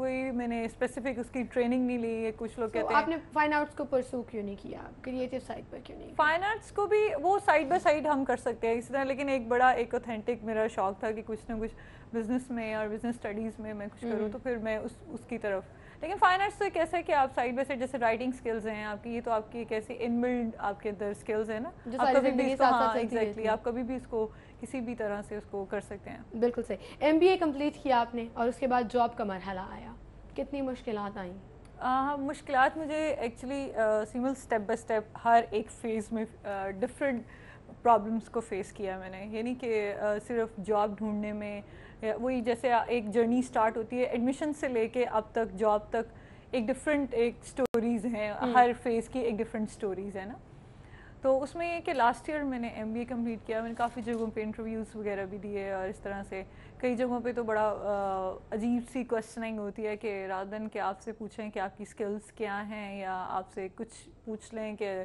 کوئی میں نے اسپیسیفک اس کی ٹریننگ نہیں لی ہے. کچھ لوگ کہتے ہیں آپ نے فائن آرٹس کو پرسو کیوں نہیں کیا, کریٹو سائڈ پر کیوں نہیں؟ فائن آرٹس کو بھی وہ سائڈ بائی سائڈ ہم کر سکتے ہیں اسی طرح, لیکن ایک اوتھینٹک میرا شوق تھا کہ کچھ نہ کچھ بزنس میں اور بزنس اسٹڈیز میں کچھ کروں, تو پھر میں اس کی طرف. لیکن فائن آرٹس تو ایک ایسا ہے کہ آپ سائڈ بائی سائڈ, جیسے رائٹنگ اسکلز ہیں آپ کی, یہ تو آپ کی ایک ایسی ان بلڈ آپ کے اندر اسکلز ہیں نا, آپ کبھی بھی اس کو, ہاں ایگزیکٹلی, آپ کبھی بھی اس کو کسی بھی طرح سے اس کو کر سکتے ہیں. بالکل صحیح. ایم بی اے کمپلیٹ کیا آپ نے اور اس کے بعد جاب کا مرحلہ آیا, کتنی مشکلات آئیں؟ مشکلات مجھے ایکچولی سیمل اسٹیپ بائی اسٹیپ ہر ایک فیز میں ڈفرینٹ پرابلمس کو فیس کیا میں نے. یعنی کہ صرف جاب ڈھونڈنے میں, وہی جیسے ایک جرنی اسٹارٹ ہوتی ہے ایڈمیشن سے لے کے اب تک جاب تک, ایک ڈفرینٹ ایک اسٹوریز ہیں, ہر فیز کی ایک ڈفرینٹ اسٹوریز ہیں نا. تو اس میں یہ کہ لاسٹ ایئر میں نے ایم بی اے کمپلیٹ کیا, میں نے کافی جگہوں پہ انٹرویوز وغیرہ بھی دیے, اور اس طرح سے کئی جگہوں پہ تو بڑا عجیب سی کوشچننگ ہوتی ہے کہ رادر دین کہ آپ سے پوچھیں کہ آپ کی اسکلس کیا ہیں, یا آپ سے کچھ پوچھ لیں کہ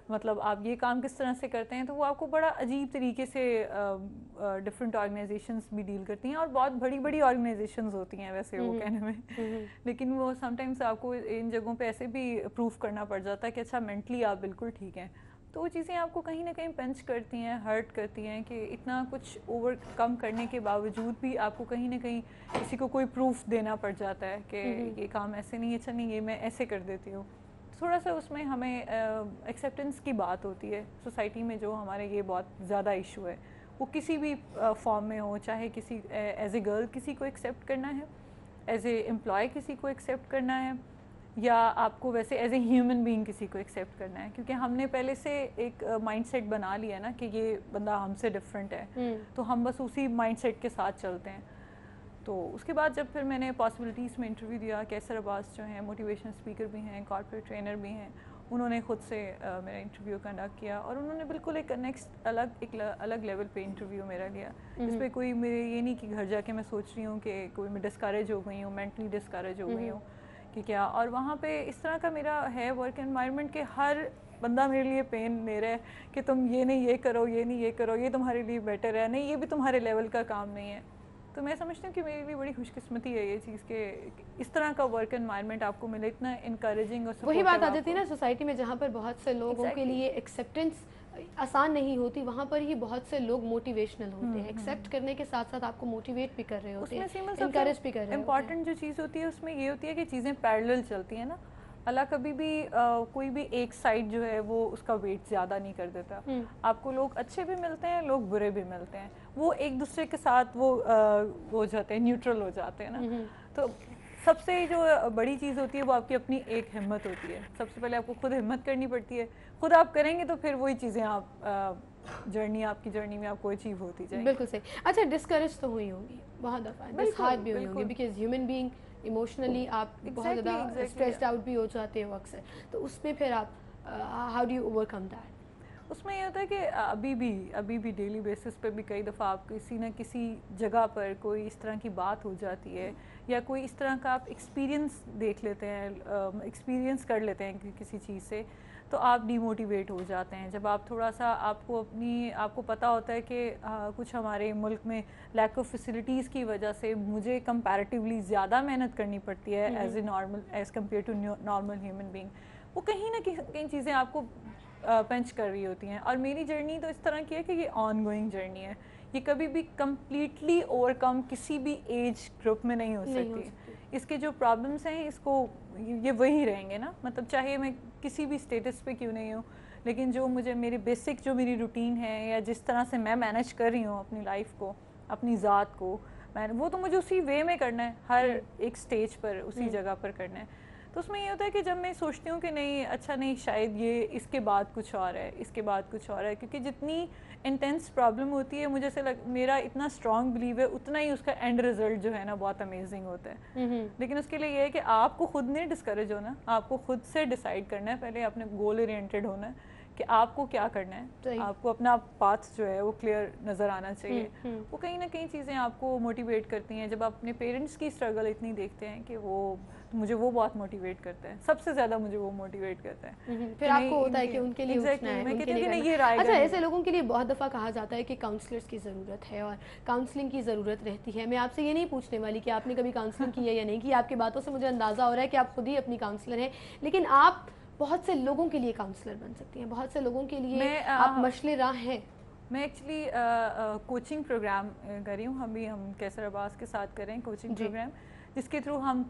مطلب آپ یہ کام کس طرح سے کرتے ہیں, تو وہ آپ کو بڑا عجیب طریقے سے ڈفرینٹ آرگنائزیشنز بھی ڈیل کرتی ہیں, اور بہت بڑی بڑی آرگنائزیشنز ہوتی ہیں ویسے وہ کہنے میں, لیکن وہ سم ٹائمس آپ کو ان جگہوں پہ ایسے بھی پروف کرنا پڑ جاتا ہے کہ اچھا مینٹلی آپ بالکل ٹھیک ہیں. تو وہ چیزیں آپ کو کہیں نہ کہیں پنچ کرتی ہیں, ہرٹ کرتی ہیں, کہ اتنا کچھ اوور کم کرنے کے باوجود بھی آپ کو کہیں نہ کہیں کسی کو کوئی پروف دینا پڑ جاتا ہے کہ یہ کام ایسے نہیں, اچھا نہیں, یہ میں ایسے کر دیتی ہوں. تھوڑا سا اس میں ہمیں ایکسیپٹنس کی بات ہوتی ہے سوسائٹی میں, جو ہمارے یہ بہت زیادہ ایشو ہے, وہ کسی بھی فارم میں ہو, چاہے کسی ایز اے گرل کسی کو ایکسیپٹ کرنا ہے, ایز اے امپلائی کسی کو ایکسیپٹ کرنا ہے, یا آپ کو ویسے ایز اے ہیومن بینگ کسی کو ایکسیپٹ کرنا ہے, کیونکہ ہم نے پہلے سے ایک مائنڈ سیٹ بنا لیا نا کہ یہ بندہ ہم سے ڈفرینٹ ہے, تو ہم بس اسی مائنڈ سیٹ کے ساتھ چلتے ہیں. تو اس کے بعد جب پھر میں نے پاسبلٹیز میں انٹرویو دیا, کیسر عباس جو ہیں موٹیویشن اسپیکر بھی ہیں, کارپوریٹ ٹرینر بھی ہیں, انہوں نے خود سے میرا انٹرویو کنڈکٹ کیا, اور انہوں نے بالکل ایک نیکسٹ الگ لیول پہ انٹرویو میرا لیا. اس پہ کوئی میرے یہ نہیں کہ گھر جا کے میں سوچ رہی ہوں کہ کوئی میں ڈسکریج ہو گئی ہوں, مینٹلی ڈسکریج ہو گئی ہوں کہ کیا. اور وہاں پہ اس طرح کا میرا ہے ورک انوائرمنٹ کہ ہر بندہ میرے لیے پین لے رہا ہے کہ تم یہ نہیں یہ کرو, یہ نہیں یہ کرو, یہ تمہارے لیے بیٹر ہے, نہیں یہ بھی تمہارے لیول کا کام نہیں ہے. تو میں سمجھتی ہوں کہ میرے لیے بڑی خوش قسمتی ہے یہ چیز کہ اس طرح کا ورک انوائرمنٹ آپ کو ملے, اتنا انکریجنگ اور وہی بات آ جاتی ہے نا سوسائٹی میں, جہاں پر بہت سے لوگوں کے لیے ایکسیپٹنس آسان نہیں ہوتی, وہاں پر ہی بہت سے لوگ موٹیویشنل ہوتے ہیں, ایکسیپٹ کرنے کے ساتھ ساتھ آپ کو موٹیویٹ بھی کر رہے ہوتے ہیں, انکریج بھی کر رہے ہوتے ہیں. امپورٹنٹ جو چیز ہوتی ہے اس میں یہ ہوتی ہے کہ چیزیں پیرلل چلتی ہیں نا. اللہ کبھی بھی کوئی بھی ایک سائڈ جو ہے وہ اس کا ویٹ زیادہ نہیں کر دیتا. آپ کو لوگ اچھے بھی ملتے ہیں, لوگ برے بھی ملتے ہیں, وہ ایک دوسرے کے ساتھ وہ ہو جاتے ہیں, نیوٹرل ہو جاتے ہیں نا. تو سب سے جو بڑی چیز ہوتی ہے وہ آپ کی اپنی ایک ہمت ہوتی ہے. سب سے پہلے آپ کو خود ہمت کرنی پڑتی ہے, خود آپ کریں گے تو پھر وہی چیزیں آپ آپ کی جرنی میں آپ کو اچیو ہوتی جائیں. بالکل صحیح. اچھا ڈسکریج تو ہوئی ہوں گی بہت دفعہ, ڈسہارٹ بھی ہوئی ہوں گی, بیکاز ہیومن بینگ ایموشنلی آپ بہت زیادہ اسٹریسڈ آؤٹ بھی ہو جاتے ہو اکثر, تو اس میں پھر آپ how do you overcome that? اس میں یہ ہوتا ہے کہ ابھی بھی ڈیلی بیسس پہ بھی کئی دفعہ آپ کسی نہ کسی جگہ پر کوئی اس طرح کی بات ہو جاتی ہے, یا کوئی اس طرح کا آپ ایکسپیرینس دیکھ لیتے ہیں, ایکسپیرینس کر لیتے ہیں کسی چیز سے, تو آپ ڈی موٹیویٹ ہو جاتے ہیں. جب آپ تھوڑا سا آپ کو پتہ ہوتا ہے کہ کچھ ہمارے ملک میں لیک آف فیسلٹیز کی وجہ سے مجھے کمپیریٹیولی زیادہ محنت کرنی پڑتی ہے as compare to normal human being, وہ کہیں نہ کہیں چیزیں آپ کو پنچ کر رہی ہوتی ہیں. اور میری جرنی تو اس طرح کی ہے کہ یہ آن گوئنگ جرنی ہے, یہ کبھی بھی کمپلیٹلی اوور کم کسی بھی ایج گروپ میں نہیں ہو سکتی. اس کے جو پرابلمس ہیں اس کو یہ وہی رہیں گے نا, مطلب چاہے میں کسی بھی اسٹیٹس پہ کیوں نہیں ہوں, لیکن جو مجھے میری بیسک جو میری روٹین ہے, یا جس طرح سے میں مینیج کر رہی ہوں اپنی لائف کو, اپنی ذات کو, وہ تو مجھے اسی وے میں کرنا ہے, ہر ایک سٹیج پر اسی جگہ پر کرنا ہے. تو اس میں یہ ہوتا ہے کہ جب میں سوچتی ہوں کہ نہیں اچھا نہیں شاید یہ اس کے بعد کچھ اور ہے, اس کے بعد کچھ اور ہے, کیونکہ جتنی انٹینس پرابلم ہوتی ہے مجھے سے میرا اتنا اسٹرانگ بلیو ہے اتنا ہی اس کا اینڈ رزلٹ جو ہے نا بہت امیزنگ ہوتا ہے. لیکن اس کے لیے یہ ہے کہ آپ کو خود نہیں ڈسکریج ہونا, آپ کو خود سے ڈیسائیڈ کرنا ہے, پہلے اپنے گول اورینٹیڈ ہونا ہے کہ آپ کو کیا کرنا ہے, آپ کو اپنا پاتھ جو ہے وہ کلیئر نظر آنا چاہیے. وہ کہیں نہ کہیں چیزیں آپ کو موٹیویٹ کرتی ہیں. جب آپ اپنے پیرنٹس کی اسٹرگل اتنی دیکھتے ہیں کہ مجھے وہ بہت موٹیویٹ کرتا ہے, سب سے زیادہ مجھے وہ موٹیویٹ کرتا ہے. پھر آپ کو ہوتا ہے کہ ان کے لیے اٹھنا ہے, میں ان کہتی کے ہوں لیے کہ نہیں, کرنا. یہ رائے اچھا, ایسے لوگوں کے لیے بہت دفعہ کہا جاتا ہے کہ کاؤنسلرس کی ضرورت ہے اور کاؤنسلنگ کی ضرورت رہتی ہے. میں آپ سے یہ نہیں پوچھنے والی کہ آپ نے کبھی کاؤنسلنگ کی ہے یا نہیں کی. آپ کی باتوں سے مجھے اندازہ ہو رہا ہے کہ آپ خود ہی اپنی کاؤنسلر ہیں, لیکن آپ بہت سے لوگوں کے لیے کاؤنسلر بن سکتی ہیں, بہت سے لوگوں کے لیے آپ مشعل راہ ہیں. میں ایکچولی کوچنگ پروگرام کر رہی ہوں. ہم کیسر عباس کے ساتھ کر رہے ہیں کوچنگ پروگرام, جس کے تھرو ہم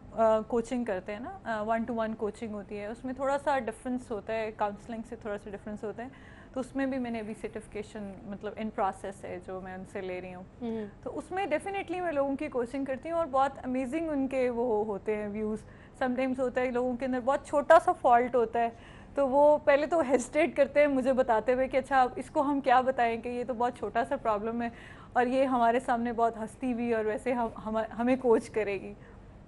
کوچنگ کرتے ہیں نا, 1-to-1 کوچنگ ہوتی ہے. اس میں تھوڑا سا ڈفرینس ہوتا ہے, کاؤنسلنگ سے تھوڑا سا ڈفرینس ہوتا ہے. تو اس میں بھی میں نے ابھی سرٹیفکیشن مطلب ان پروسیس ہے جو میں ان سے لے رہی ہوں. تو اس میں ڈیفینیٹلی میں لوگوں کی کوچنگ کرتی ہوں اور بہت امیزنگ ان کے وہ ہوتے ہیں ویوز. سم ٹائمس ہوتا ہے لوگوں کے اندر بہت چھوٹا سا فالٹ ہوتا ہے, تو وہ پہلے تو ہیسٹیٹ کرتے ہیں مجھے بتاتے ہوئے کہ اچھا اس کو ہم کیا بتائیں کہ یہ تو بہت چھوٹا سا پرابلم ہے اور یہ ہمارے سامنے بہت ہنستی ہوئی اور ویسے ہمیں کوچ کرے گی.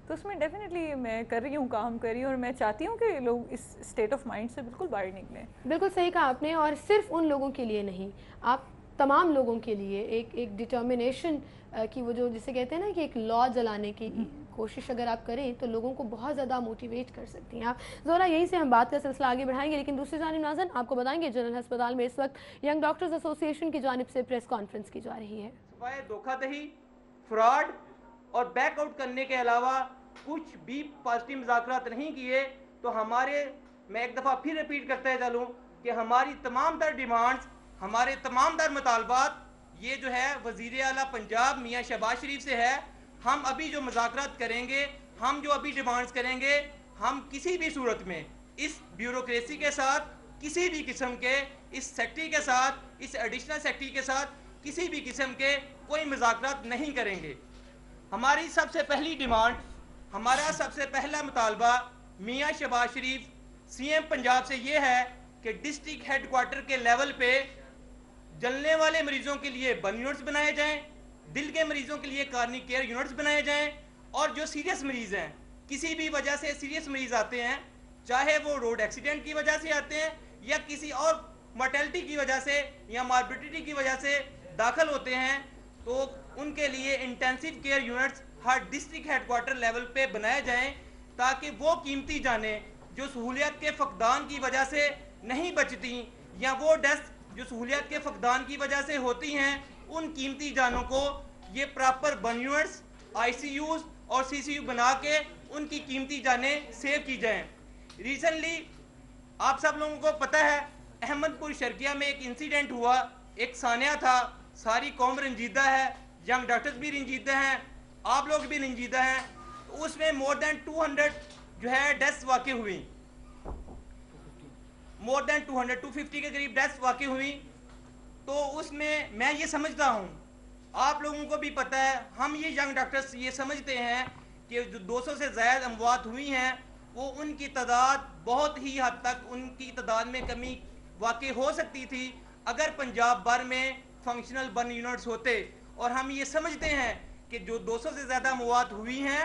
تو اس میں ڈیفینیٹلی میں کر رہی ہوں, کام کر رہی ہوں, اور میں چاہتی ہوں کہ لوگ اس اسٹیٹ آف مائنڈ سے بالکل باہر نکلیں. بالکل صحیح کہا آپ نے, اور صرف ان لوگوں کے لیے نہیں, آپ تمام لوگوں کے لیے ایک ڈٹرمنیشن کی وہ جو جسے کہتے ہیں نا کہ ایک لا جلانے کی کوشش اگر آپ کریں تو لوگوں کو بہت زیادہ موٹیویٹ کر سکتی ہیں آپ. زہرا, یہی سے ہم بات کا سلسلہ آگے بڑھائیں گے, لیکن دوسری جانب ناظرین آپ کو بتائیں گے جنرل ہسپتال میں اس وقت ینگ ڈاکٹرز ایسوسی ایشن کی جانب سے پریس کانفرنس کی جا رہی ہے. سوائے دھوکہ دہی, فراڈ اور بیک آؤٹ کرنے کے علاوہ کچھ بھی پازیٹیو مذاکرات نہیں کیے تو میں ایک دفعہ پھر ریپیٹ کرتے چلوں کہ ہماری تمام تر ڈیمانڈز, ہمارے تمام تر مطالبات یہ جو ہے وزیر اعلیٰ پنجاب میاں شہباز شریف سے ہے. ہم ابھی جو مذاکرات کریں گے, ہم جو ابھی ڈیمانڈز کریں گے, ہم کسی بھی صورت میں اس بیوروکریسی کے ساتھ, کسی بھی قسم کے اس سیکٹری کے ساتھ, اس ایڈیشنل سیکٹری کے ساتھ کسی بھی قسم کے کوئی مذاکرات نہیں کریں گے. ہماری سب سے پہلی ڈیمانڈ, ہمارا سب سے پہلا مطالبہ میاں شہباز شریف سی ایم پنجاب سے یہ ہے کہ ڈسٹرکٹ ہیڈ کوارٹر کے لیول پہ جلنے والے مریضوں کے لیے برن یونٹس بنائے جائیں, دل کے مریضوں کے لیے کارنی کیئر یونٹس بنائے جائیں, اور جو سیریس مریض ہیں, کسی بھی وجہ سے سیریس مریض آتے ہیں, چاہے وہ روڈ ایکسیڈنٹ کی وجہ سے آتے ہیں یا کسی اور مرٹیلٹی کی وجہ سے یا ماربیڈیٹی کی وجہ سے داخل ہوتے ہیں, تو ان کے لیے انٹینسیو کیئر یونٹس ہر ڈسٹرکٹ ہیڈ کوارٹر لیول پہ بنائے جائیں, تاکہ وہ قیمتی جانیں جو سہولیات کے فقدان کی وجہ سے نہیں بچتی یا وہ ڈیتھ جو سہولیات کے فقدان کی وجہ سے ہوتی ہیں, ان قیمتی جانوں کو یہ پراپر برن یونٹس, آئی سی یوز اور سی سی یو بنا کے ان کی قیمتی جانیں سیو کی جائیں. ریسنٹلی آپ سب لوگوں کو پتہ ہے احمد پور شرقیہ میں ایک انسیڈنٹ ہوا, ایک سانحہ تھا, ساری قوم رنجیدہ ہے, ینگ ڈاکٹرز بھی رنجیدہ ہیں, آپ لوگ بھی رنجیدہ ہیں. اس میں مور دین 200 جو ہے ڈیتھس واقع ہوئی, مور دین 250 کے قریب ڈیتھس واقع ہوئی. تو اس میں یہ سمجھتا ہوں, آپ لوگوں کو بھی پتہ ہے, ہم یہ ینگ ڈاکٹرز یہ سمجھتے ہیں کہ جو 200 سے زائد اموات ہوئی ہیں وہ ان کی تعداد بہت ہی حد تک ان کی تعداد میں کمی واقع ہو سکتی تھی اگر پنجاب بھر میں فنکشنل برن یونٹس ہوتے. اور ہم یہ سمجھتے ہیں کہ جو 200 سے زیادہ اموات ہوئی ہیں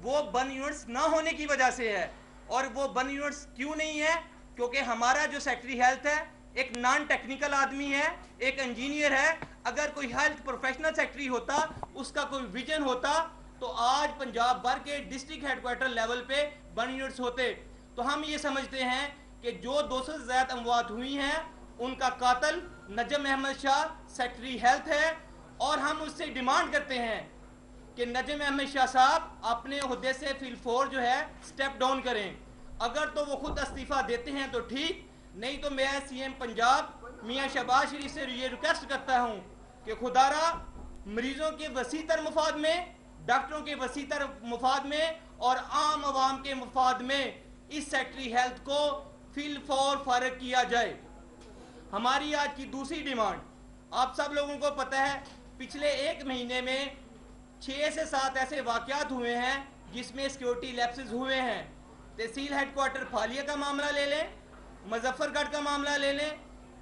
وہ برن یونٹس نہ ہونے کی وجہ سے ہے. اور وہ برن یونٹس کیوں نہیں ہے؟ کیونکہ ہمارا جو سیکٹری ہیلتھ ہے ایک نان ٹیکنیکل آدمی ہے, ایک انجینئر ہے. اگر کوئی ہیلتھ پروفیشنل سیکٹری ہوتا, اس کا کوئی ویژن ہوتا, تو آج پنجاب بھر کے ڈسٹرکٹ ہیڈ کوارٹر لیول پہ برن یونٹس ہوتے. تو ہم یہ سمجھتے ہیں کہ جو 200 سے زیادہ اموات ہوئی ہیں ان کا قاتل نجم احمد شاہ سیکٹری ہیلتھ ہے, اور ہم اس سے ڈیمانڈ کرتے ہیں کہ نجم احمد شاہ صاحب اپنے عہدے سے فی الفور جو ہے سٹیپ ڈاؤن کریں. اگر تو وہ خود استعفیٰ دیتے ہیں تو ٹھیک, نہیں تو میں سی ایم پنجاب میاں شہباز شریف سے یہ ریکویسٹ کرتا ہوں کہ خدا را مریضوں کے وسیع تر مفاد میں, ڈاکٹروں کے وسیع تر مفاد میں اور عام عوام کے مفاد میں اس سیکٹری ہیلتھ کو فی الفور فارغ کیا جائے. ہماری آج کی دوسری ڈیمانڈ, آپ سب لوگوں کو پتہ ہے پچھلے ایک مہینے میں 6 سے 7 ایسے واقعات ہوئے ہیں جس میں سیکیورٹی لیپسز ہوئے ہیں. تحصیل ہیڈ کوارٹر فالیہ کا معاملہ لے لیں, مظفر گڑھ کا معاملہ لے لیں,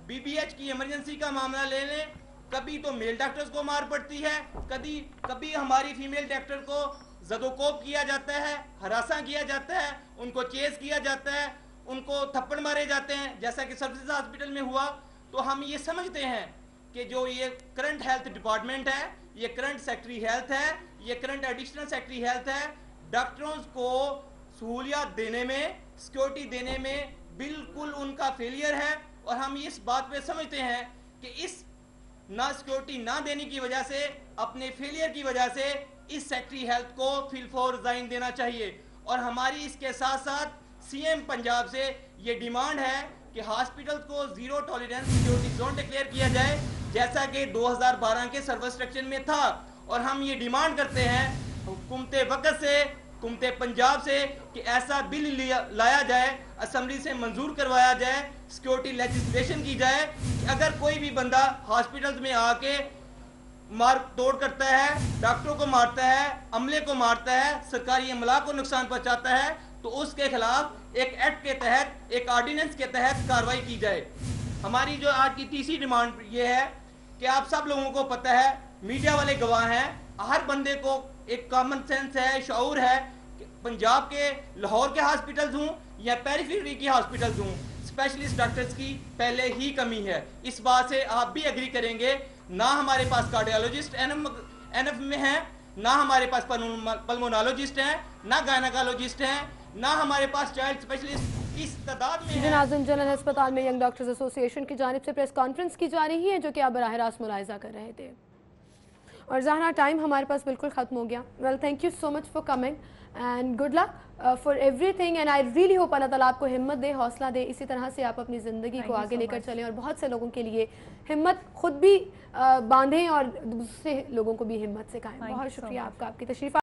بی بی ایچ کی ایمرجنسی کا معاملہ لے لیں. کبھی تو میل ڈاکٹرز کو مار پڑتی ہے, کبھی ہماری فیمیل ڈاکٹر کو زد و کوب کیا جاتا ہے, ہراساں کیا جاتا ہے, ان کو چیز کیا جاتا ہے, ان کو تھپڑ مارے جاتے ہیں جیسا کہ سروسز ہاسپٹل میں ہوا. تو ہم یہ سمجھتے ہیں کہ جو یہ کرنٹ ہیلتھ ڈپارٹمنٹ ہے, یہ کرنٹ سیکٹری ہیلتھ ہے, یہ کرنٹ ایڈیشنل سیکٹری ہیلتھ ہے, ڈاکٹروں کو سہولیات دینے میں, سیکورٹی دینے میں بالکل ان کا فیلئر ہے. اور ہم اس بات پہ سمجھتے ہیں کہ اس نہ سیکورٹی نہ دینے کی وجہ سے, اپنے فیلئر کی وجہ سے اس سیکٹری ہیلتھ کو فی الفور ریزائن دینا چاہیے. اور ہماری اس کے ساتھ ساتھ سی ایم پنجاب سے یہ ڈیمانڈ ہے کہ ہاسپٹل کو zero tolerance security zone declare کیا جائے جیسا کہ 2012 کے سرور اسٹرکچر میں تھا. اور ہم یہ ڈیمانڈ کرتے ہیں حکومت وقت سے, حکومت پنجاب سے, کہ ایسا بل لایا جائے, اسمبلی سے منظور کروایا جائے, سیکورٹی لیجسلیشن کی جائے کہ اگر کوئی بھی بندہ ہاسپٹلز میں آ کے مار توڑ کرتا ہے, ڈاکٹروں کو مارتا ہے, عملے کو مارتا ہے, سرکاری عملہ کو نقصان پہنچاتا ہے, تو اس کے خلاف ایک ایکٹ کے تحت, ایک آرڈیننس کے تحت کارروائی کی جائے. ہماری جو آج کی تیسری ڈیمانڈ یہ ہے کہ آپ سب لوگوں کو پتہ ہے, میڈیا والے گواہ ہیں, ہر بندے کو ایک کامن سینس ہے, شعور ہے کہ پنجاب کے لاہور کے ہاسپٹلز ہوں یا پیریفیری کی ہاسپٹلز ہوں, اسپیشلسٹ ڈاکٹرز کی پہلے ہی کمی ہے. اس بات سے آپ بھی ایگری کریں گے. نہ ہمارے پاس کارڈیالوجسٹ این ایف میں ہیں, نہ ہمارے پاس پلمونالوجسٹ ہیں, نہ گائنیکالوجسٹ ہیں, نہ ہمارے پاس چائلڈ اسپیشلسٹ اس تعداد میں ہیں. ناظرین, جنرل ہسپتال میں ینگ ڈاکٹرز ایسوسی ایشن کی جانب سے پریس کانفرنس کی جا رہی ہے جو کہ آپ براہ راست ملاحظہ کر رہے تھے. اور زہرا, ٹائم ہمارے پاس بالکل ختم ہو گیا. Well, thank you so much for coming and good luck for everything. And I really hope اللہ تعالیٰ آپ کو ہمت دے, حوصلہ دے, اسی طرح سے آپ اپنی زندگی کو آگے لے کر چلیں اور بہت سے لوگوں کے لیے ہمت خود بھی باندھیں اور دوسرے لوگوں کو بھی ہمت سکھائیں. بہت شکریہ آپ کا, آپ کی تشریف.